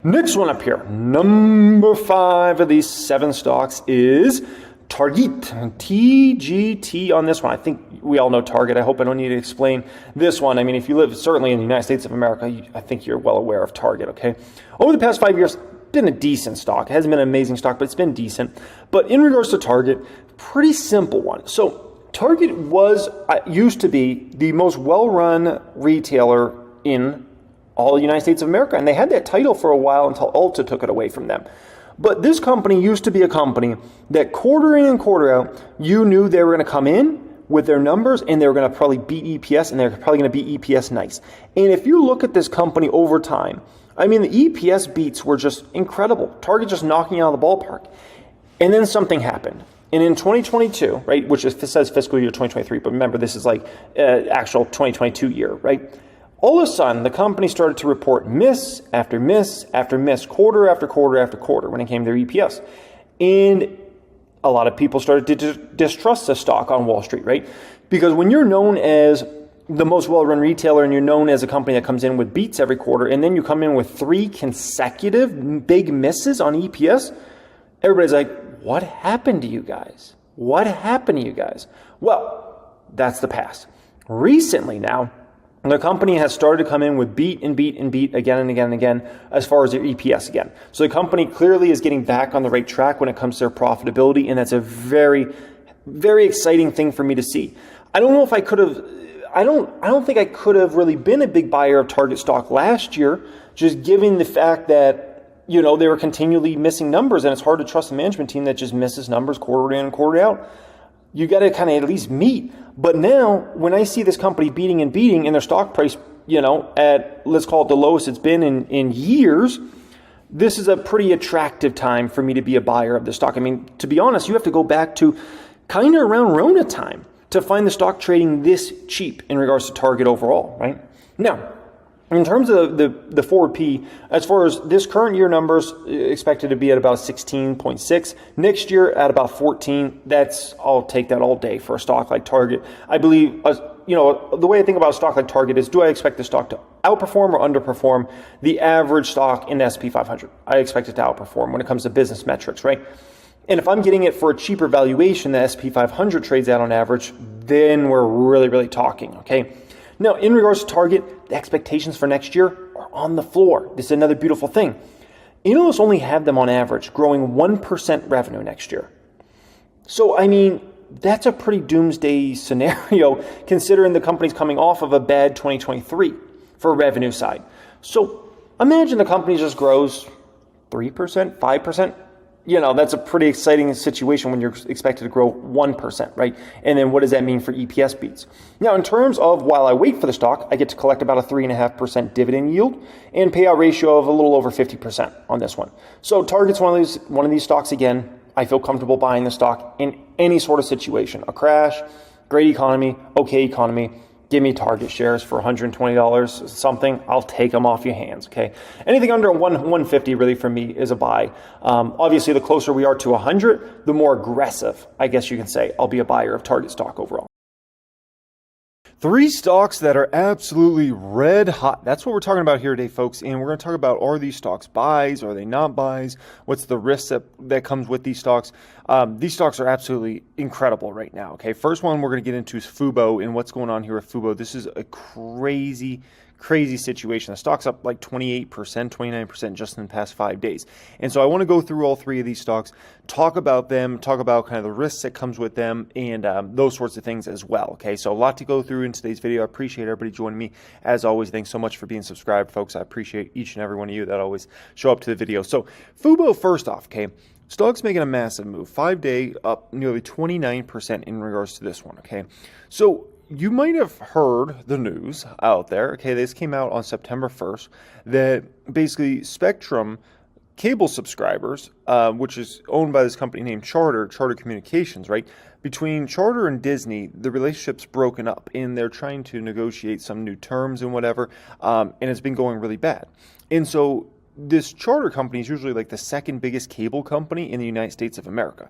Next one up here, number 5 of these 7 stocks is Target, TGT on this one. I think we all know Target. I hope I don't need to explain this one. I mean, if you live certainly in the United States of America, I think you're well aware of Target, okay? Over the past 5 years, been a decent stock. It hasn't been an amazing stock, but it's been decent. But in regards to Target, pretty simple one. So Target used to be the most well-run retailer in all the United States of America, and they had that title for a while until Ulta took it away from them. But this company used to be a company that quarter in and quarter out, you knew they were going to come in with their numbers and they were going to probably beat EPS, and they're probably going to beat EPS nice. And if you look at this company over time, I mean, the EPS beats were just incredible. Target just knocking out of the ballpark. And then something happened. And in 2022, right, which says fiscal year 2023, but remember, this is like actual 2022 year, right? All of a sudden, the company started to report miss after miss after miss, quarter after quarter after quarter when it came to their EPS. And a lot of people started to distrust the stock on Wall Street, right? Because when you're known as the most well-run retailer and you're known as a company that comes in with beats every quarter, and then you come in with 3 consecutive big misses on EPS, everybody's like, what happened to you guys? What happened to you guys? Well, that's the past. Recently now, the company has started to come in with beat and beat and beat again and again and again as far as their EPS again. So the company clearly is getting back on the right track when it comes to their profitability, and that's a very, very exciting thing for me to see. I don't know if I could have, I don't think I could have really been a big buyer of Target stock last year, just given the fact that, you know, they were continually missing numbers, and it's hard to trust a management team that just misses numbers quarter in and quarter out. You got to kind of at least meet. But now, when I see this company beating and beating, and their stock price, you know, at, let's call it the lowest it's been in years, this is a pretty attractive time for me to be a buyer of the stock. I mean, to be honest, you have to go back to kind of around Rona time to find the stock trading this cheap in regards to Target overall, right? Now, in terms of the forward P, as far as this current year numbers, expected to be at about 16.6. Next year at about 14. I'll take that all day for a stock like Target. I believe, you know, the way I think about a stock like Target is, do I expect the stock to outperform or underperform the average stock in the S&P 500? I expect it to outperform when it comes to business metrics, right? And if I'm getting it for a cheaper valuation than S&P 500 trades at on average, then we're really, really talking, okay? Now, in regards to Target, the expectations for next year are on the floor. This is another beautiful thing. Analysts only have them on average growing 1% revenue next year. So, I mean, that's a pretty doomsday scenario considering the company's coming off of a bad 2023 for revenue side. So, imagine the company just grows 3%, 5%. You know, that's a pretty exciting situation when you're expected to grow 1%, right? And then what does that mean for EPS beats? Now, in terms of while I wait for the stock, I get to collect about a 3.5% dividend yield and payout ratio of a little over 50% on this one. So Target's one of these stocks, again, I feel comfortable buying the stock in any sort of situation. A crash, great economy, okay economy. Give me Target shares for $120 something. I'll take them off your hands, okay? Anything under 150 really for me is a buy. Obviously, the closer we are to 100, the more aggressive, I guess you can say, I'll be a buyer of Target stock overall. 3 stocks that are absolutely red hot. That's what we're talking about here today, folks. And we're going to talk about, are these stocks buys? Are they not buys? What's the risk that comes with these stocks? These stocks are absolutely incredible right now. Okay, first one we're going to get into is Fubo and what's going on here with Fubo. This is a crazy situation. The stock's up like 28%, 29% just in the past 5 days. And so I want to go through all 3 of these stocks, talk about them, talk about kind of the risks that comes with them, and those sorts of things as well. Okay, so a lot to go through in today's video. I appreciate everybody joining me. As always, thanks so much for being subscribed, folks. I appreciate each and every one of you that always show up to the video. So Fubo, first off, okay, stock's making a massive move. 5-day up nearly 29% in regards to this one, okay? So you might have heard the news out there, okay, this came out on September 1st, that basically Spectrum cable subscribers, which is owned by this company named Charter Communications, right? Between Charter and Disney, the relationship's broken up, and they're trying to negotiate some new terms and whatever, and it's been going really bad. And so this Charter company is usually like the second biggest cable company in the United States of America.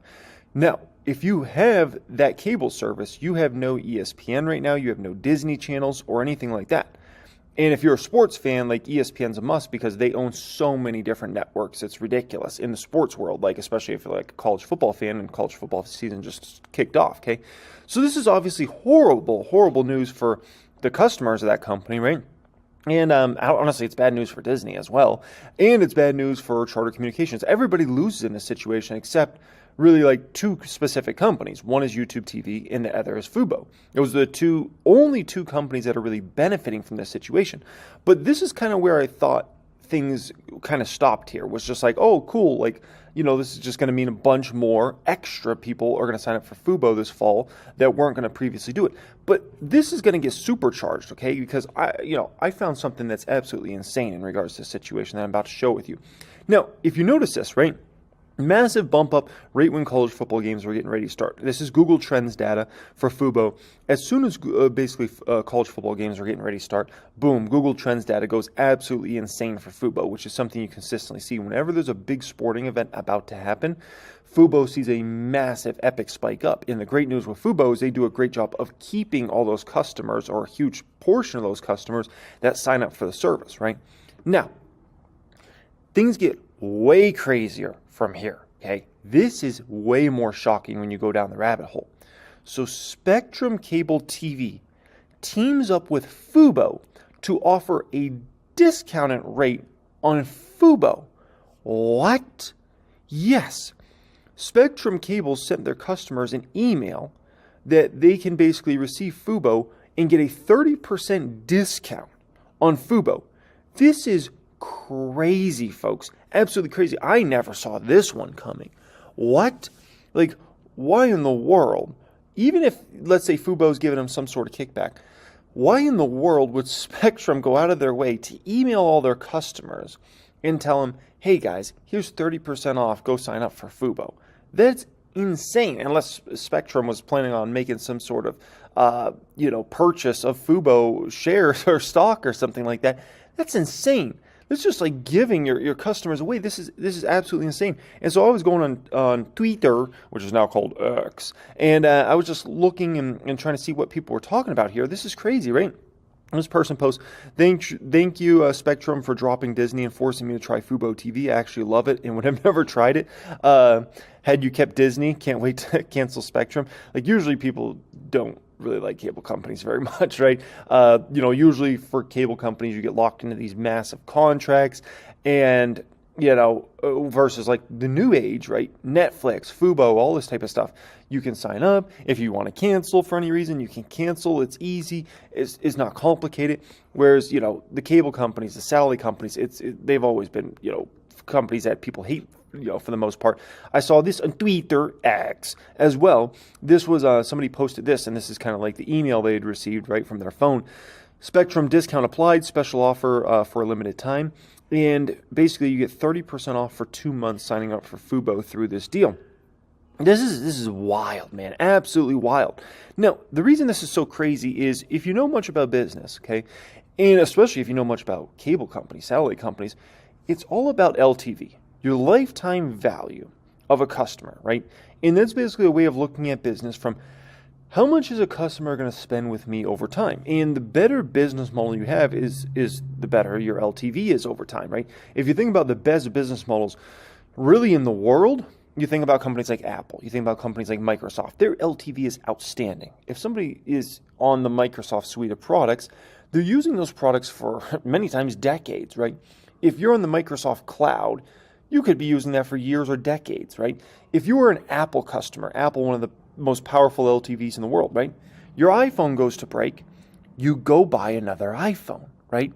Now, if you have that cable service, you have no ESPN right now, you have no Disney channels or anything like that. And if you're a sports fan, like ESPN's a must because they own so many different networks. It's ridiculous in the sports world, like especially if you're like a college football fan and college football season just kicked off, okay? So this is obviously horrible, horrible news for the customers of that company, right? And honestly, it's bad news for Disney as well. And it's bad news for Charter Communications. Everybody loses in this situation except really like two specific companies. One is YouTube TV and the other is Fubo. Those are the only two companies that are really benefiting from this situation. But this is kind of where I thought things kind of stopped here. Was just like, oh, cool. Like, this is just going to mean a bunch more extra people are going to sign up for Fubo this fall that weren't going to previously do it. But this is going to get supercharged, okay? Because I found something that's absolutely insane in regards to this situation that I'm about to show with you. Now, if you notice this, right? Massive bump up right when college football games were getting ready to start. This is Google Trends data for Fubo. As soon as college football games were getting ready to start, boom, Google Trends data goes absolutely insane for Fubo, which is something you consistently see. Whenever there's a big sporting event about to happen, Fubo sees a massive epic spike up. And the great news with Fubo is they do a great job of keeping all those customers, or a huge portion of those customers that sign up for the service, right? Now, things get way crazier from here, okay? This is way more shocking when you go down the rabbit hole. So Spectrum Cable TV teams up with Fubo to offer a discounted rate on Fubo. What? Yes. Spectrum Cable sent their customers an email that they can basically receive Fubo and get a 30% discount on Fubo. This is crazy, folks. Absolutely crazy. I never saw this one coming. What? Like, why in the world, even if, let's say, Fubo's giving them some sort of kickback, why in the world would Spectrum go out of their way to email all their customers and tell them, hey guys, here's 30% off, go sign up for Fubo? That's insane, unless Spectrum was planning on making some sort of, purchase of Fubo shares or stock or something like that. That's insane. It's just like giving your customers away. This is absolutely insane. And so I was going on Twitter, which is now called X, and I was just looking and trying to see what people were talking about here. This is crazy, right? This person posts, thank you, Spectrum, for dropping Disney and forcing me to try Fubo TV. I actually love it and would have never tried it. Had you kept Disney, can't wait to cancel Spectrum. Like, usually people don't really like cable companies very much, right? Usually for cable companies, you get locked into these massive contracts and, versus like the new age, right? Netflix, Fubo, all this type of stuff. You can sign up. If you want to cancel for any reason, you can cancel. It's easy. It's not complicated. Whereas, the cable companies, the satellite companies, they've always been, companies that people hate, for the most part. I saw this on Twitter, X, as well. This was, somebody posted this, and this is kind of like the email they had received, right, from their phone. Spectrum discount applied, special offer for a limited time. And basically, you get 30% off for 2 months signing up for Fubo through this deal. This is wild, man. Absolutely wild. Now, the reason this is so crazy is if you know much about business, okay, and especially if you know much about cable companies, satellite companies, it's all about LTV, your lifetime value of a customer, right? And that's basically a way of looking at business from how much is a customer going to spend with me over time? And the better business model you have is the better your LTV is over time, right? If you think about the best business models really in the world, you think about companies like Apple, you think about companies like Microsoft, their LTV is outstanding. If somebody is on the Microsoft suite of products, they're using those products for many times decades, right? If you're on the Microsoft cloud, you could be using that for years or decades, right? If you were an Apple customer, Apple, one of the most powerful LTVs in the world, right? Your iPhone goes to break, you go buy another iPhone, right?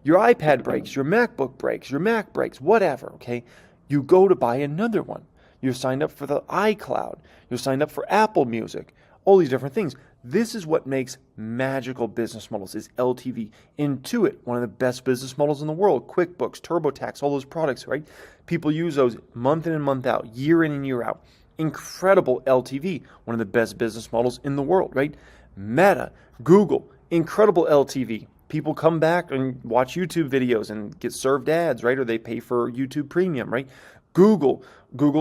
Your iPad breaks, your MacBook breaks, your Mac breaks, whatever, okay? You go to buy another one. You're signed up for the iCloud. You're signed up for Apple Music, all these different things. This is what makes magical business models, is LTV. Intuit, one of the best business models in the world. QuickBooks, TurboTax, all those products, right? People use those month in and month out, year in and year out. Incredible LTV, one of the best business models in the world, right? Meta, Google, incredible LTV. People come back and watch YouTube videos and get served ads, right? Or they pay for YouTube Premium, right? Google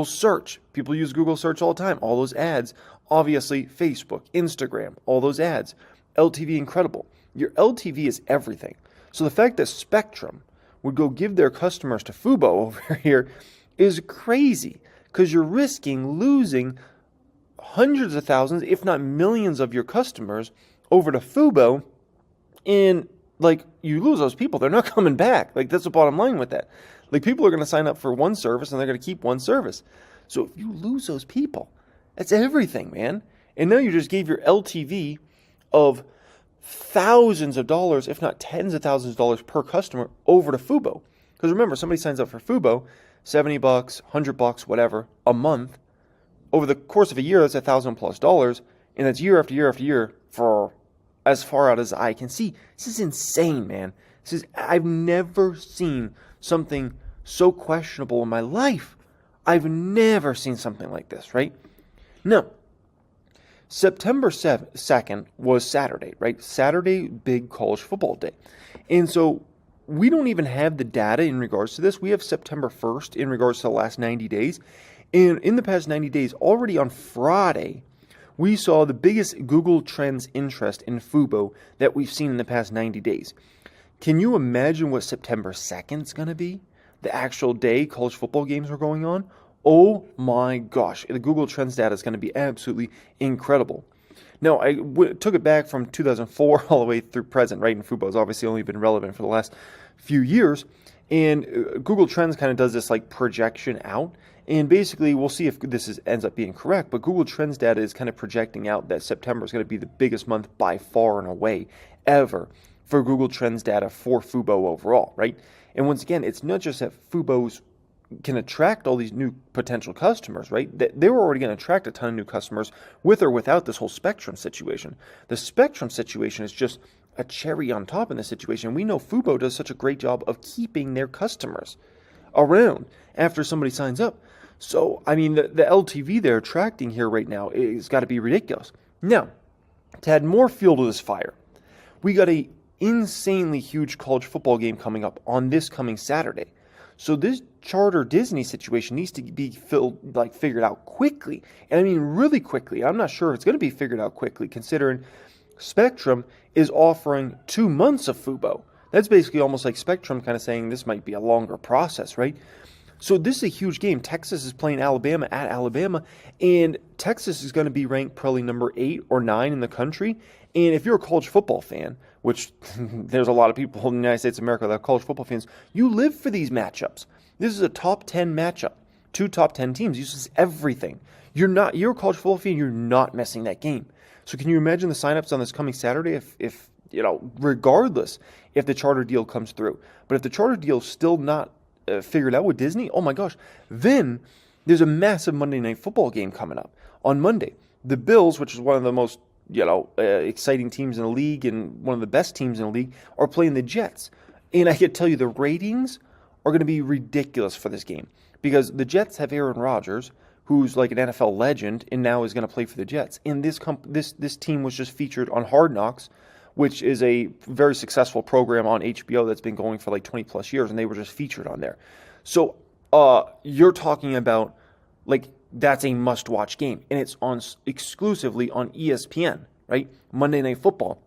search. People use Google search all the time. All those ads. Obviously, Facebook, Instagram, all those ads. LTV incredible. Your LTV is everything. So the fact that Spectrum would go give their customers to Fubo over here is crazy, because you're risking losing hundreds of thousands, if not millions of your customers over to Fubo, and like, you lose those people, they're not coming back. Like, that's the bottom line with that. Like, people are going to sign up for one service and they're going to keep one service. So if you lose those people, that's everything, man. And now you just gave your LTV of thousands of dollars, if not tens of thousands of dollars per customer over to Fubo. Because remember, somebody signs up for Fubo, $70, $100, whatever, a month. Over the course of a year, that's $1,000+, and that's year after year after year for as far out as I can see. This is insane, man. I've never seen something so questionable in my life. I've never seen something like this, right? Now, September 2nd was Saturday, right? Saturday, big college football day. And so we don't even have the data in regards to this. We have September 1st in regards to the last 90 days. And in the past 90 days, already on Friday, we saw the biggest Google Trends interest in Fubo that we've seen in the past 90 days. Can you imagine what September 2nd is going to be? The actual day college football games were going on? Oh my gosh, the Google Trends data is going to be absolutely incredible. Now, I took it back from 2004 all the way through present, right? And Fubo has obviously only been relevant for the last few years. And Google Trends kind of does this like projection out. And basically, we'll see if this ends up being correct, but Google Trends data is kind of projecting out that September is going to be the biggest month by far and away ever for Google Trends data for Fubo overall, right? And once again, it's not just that Fubo's can attract all these new potential customers, right? They were already going to attract a ton of new customers with or without this whole Spectrum situation. The Spectrum situation is just a cherry on top in this situation. We know Fubo does such a great job of keeping their customers around after somebody signs up. So, I mean, the LTV they're attracting here right now is got to be ridiculous. Now, to add more fuel to this fire, we got a insanely huge college football game coming up on this coming Saturday. So this Charter Disney situation needs to be figured out quickly. And I mean, really quickly. I'm not sure if it's going to be figured out quickly, considering Spectrum is offering 2 months of Fubo. That's basically almost like Spectrum kind of saying this might be a longer process, right? So this is a huge game. Texas is playing Alabama at Alabama, and Texas is going to be ranked probably number 8 or 9 in the country. And if you're a college football fan, which there's a lot of people in the United States of America that are college football fans, you live for these matchups. This is a top 10 matchup. 2 top 10 teams. This is everything. You're a college football fan, you're not missing that game. So can you imagine the signups on this coming Saturday if regardless if the Charter deal comes through. But if the Charter deal is still not figured out with Disney, oh my gosh, then there's a massive Monday Night Football game coming up on Monday. The Bills, which is one of the most exciting teams in the league and one of the best teams in the league, are playing the Jets. And I can tell you the ratings are going to be ridiculous for this game because the Jets have Aaron Rodgers, who's like an NFL legend and now is going to play for the Jets. And this team was just featured on Hard Knocks, which is a very successful program on HBO that's been going for like 20 plus years, and they were just featured on there. So you're talking about like that's a must-watch game, and it's on exclusively on ESPN, right? Monday Night Football.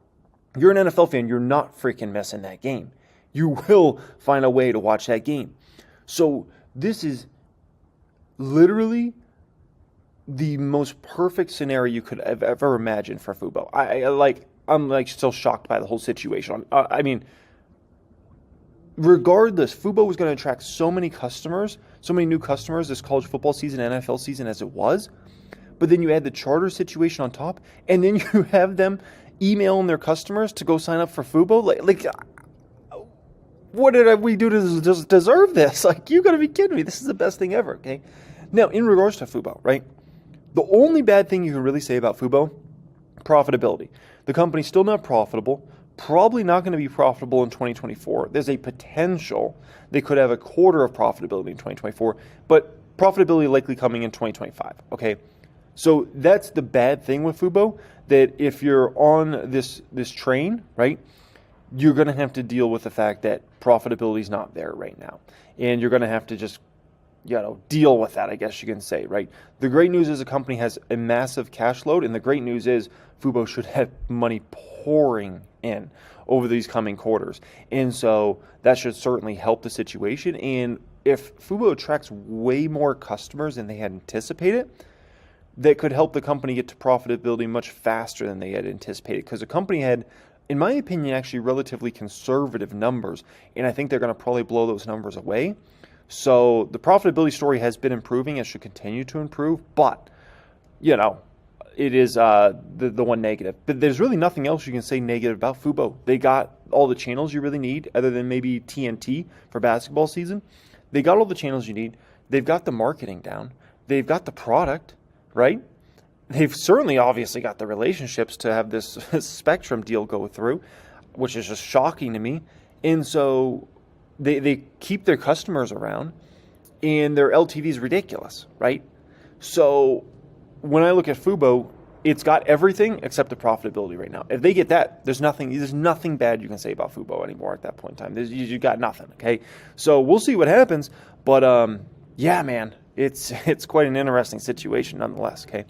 You're an NFL fan, you're not freaking missing that game. You will find a way to watch that game. So this is literally the most perfect scenario you could have ever imagined for Fubo. I'm still shocked by the whole situation. I mean, regardless, Fubo was going to attract so many customers, so many new customers this college football season, NFL season as it was. But then you add the Charter situation on top, and then you have them emailing their customers to go sign up for Fubo. What did we do to deserve this? Like, you got to be kidding me. This is the best thing ever, okay? Now, in regards to Fubo, right? The only bad thing you can really say about Fubo, profitability. The company's still not profitable, probably not going to be profitable in 2024. There's a potential they could have a quarter of profitability in 2024, but profitability likely coming in 2025, okay? So that's the bad thing with Fubo, that if you're on this train, right, you're going to have to deal with the fact that profitability is not there right now. And you're going to have to just deal with that, I guess you can say, right? The great news is the company has a massive cash load, and the great news is Fubo should have money pouring in over these coming quarters. And so that should certainly help the situation. And if Fubo attracts way more customers than they had anticipated, that could help the company get to profitability much faster than they had anticipated. Because the company had, in my opinion, actually relatively conservative numbers. And I think they're going to probably blow those numbers away. So the profitability story has been improving. It should continue to improve. But, you know, it is the one negative. But there's really nothing else you can say negative about Fubo. They got all the channels you really need, other than maybe TNT for basketball season. They got all the channels you need. They've got the marketing down. They've got the product, right? They've certainly obviously got the relationships to have this Spectrum deal go through, which is just shocking to me. And so they keep their customers around, and their LTV is ridiculous, right? So when I look at Fubo, it's got everything except the profitability right now. If they get that, there's nothing bad you can say about Fubo anymore at that point in time. You got nothing, okay? So we'll see what happens, but yeah, man, it's quite an interesting situation nonetheless, okay?